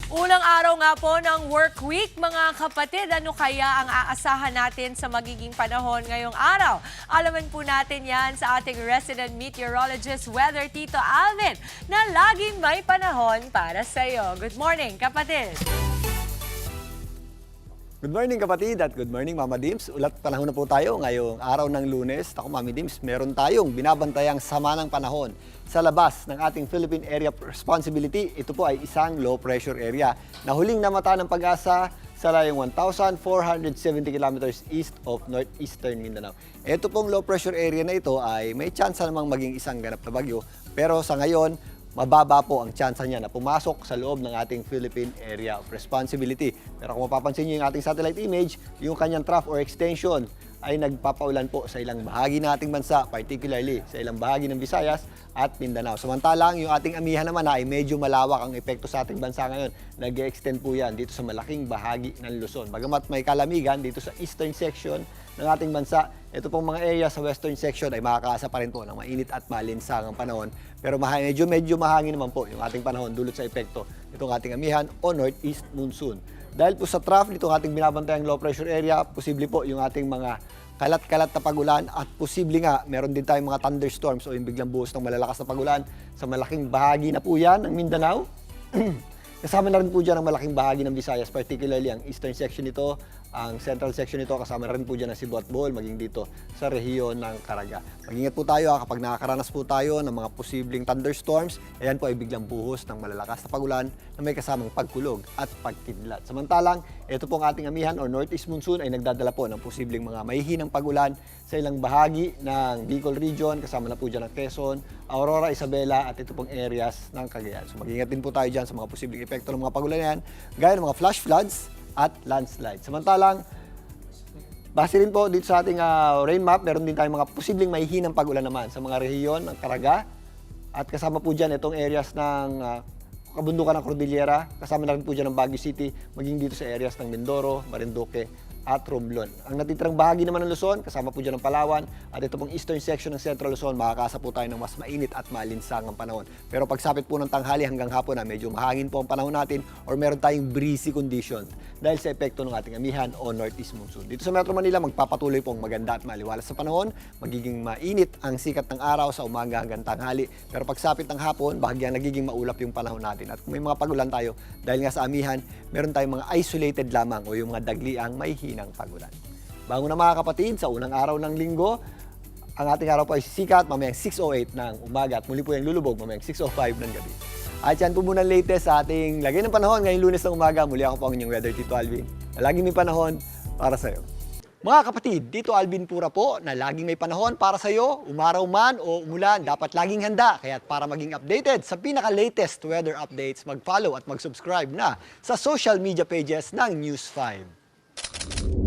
Unang araw nga po ng work week, mga kapatid. Ano kaya ang aasahan natin sa magiging panahon ngayong araw? Alamin po natin yan sa ating resident meteorologist, Weather Tito Alvin, na laging may panahon para sa iyo. Good morning, kapatid! Good morning kapatid at good morning Mama Dims. Ulat panahon na po tayo ngayong araw ng Lunes. Ako Mami Dims, meron tayong binabantayang sama ng panahon sa labas ng ating Philippine Area of Responsibility. Ito po ay isang low pressure area na huling namata ng Pag-asa sa layong 1,470 kilometers east of northeastern Mindanao. Ito pong low pressure area na ito ay may tsansa namang maging isang ganap na bagyo, pero sa ngayon mababa po ang tsansa niya na pumasok sa loob ng ating Philippine Area of Responsibility. Pero kung mapapansin niyo yung ating satellite image, yung kanyang trough or extension ay nagpapaulan po sa ilang bahagi ng ating bansa, particularly sa ilang bahagi ng Visayas at Mindanao. Samantalang yung ating amihan naman ay medyo malawak ang epekto sa ating bansa ngayon. Nag-extend po yan dito sa malaking bahagi ng Luzon. Bagamat may kalamigan dito sa eastern section ng ating bansa, ito pong mga area sa western section ay makakaasa pa rin po ng mainit at malinsangang panahon. Pero medyo mahangin naman po yung ating panahon dulot sa epekto itong ating amihan o northeast monsoon. Dahil po sa trough nitong ating binabantayang low pressure area, posible po yung ating mga kalat-kalat na pagulan at posible nga meron din tayong mga thunderstorms o yung biglang buhos ng malalakas na pagulan sa malaking bahagi na po yan ng Mindanao. Kasama na rin po dyan ang malaking bahagi ng Visayas, particularly ang eastern section nito, ang central section nito, kasama na rin po dyan ang Cebu at Bohol, maging dito sa rehiyon ng Caraga. Mag-ingat po tayo kapag nakakaranas po tayo ng mga posibleng thunderstorms, ayan po ay biglang buhos ng malalakas na pagulan na may kasamang pagkulog at pagkidlat. Samantalang, ito pong ating amihan or northeast monsoon ay nagdadala po ng posibleng mga mahihinang pagulan sa ilang bahagi ng Bicol region, kasama na po dyan ang Quezon, Aurora, Isabela at ito pong areas ng Cagayan. So mag-ingat din po tayo dyan sa mga posibleng epekto ng mga pagulan yan, gaya ng mga flash floods at landslide. Samantalang, base rin po dito sa ating rain map, meron din tayong mga posibleng mahihinang pagulan naman sa mga rehiyon ng Caraga at kasama po dyan itong areas ng kabundukan ng Cordillera, kasama na rin po dyan ng Baguio City, maging dito sa areas ng Mindoro, Marinduque at Romblon. Ang natitirang bahagi naman ng Luzon, kasama po dyan ng Palawan at ito pong eastern section ng Central Luzon, makakaasa po tayo ng mas mainit at malinsangang panahon. Pero pagsapit po ng tanghali hanggang hapon na medyo mahangin po ang panahon natin or meron tayong breezy conditions dahil sa epekto ng ating amihan o northeast monsoon. Dito sa Metro Manila, magpapatuloy pong maganda at maliwalas sa panahon, magiging mainit ang sikat ng araw sa umaga hanggang tanghali. Pero pagsapit ng hapon, bahagyang nagiging maulap yung panahon natin at kung may mga pagulan tayo dahil nga sa amihan, meron tayong mga isolated lamang o yung mga dagliang may hinang pagulan. Bago na mga kapatid, sa unang araw ng linggo, ang ating araw po ay sisikat mamayang 6:08 ng umaga at muli po yung lulubog mamayang 6:05 ng gabi. At yan po muna latest sa ating lagay ng panahon ngayong Lunes ng umaga. Muli ako po ang inyong Weather Tito Alvin na laging may panahon para sa iyo. Mga kapatid, dito Alvin Pura po na laging may panahon para sa iyo, umaraw man o umulan, dapat laging handa. Kaya para maging updated sa pinaka-latest weather updates, mag-follow at mag-subscribe na sa social media pages ng News 5.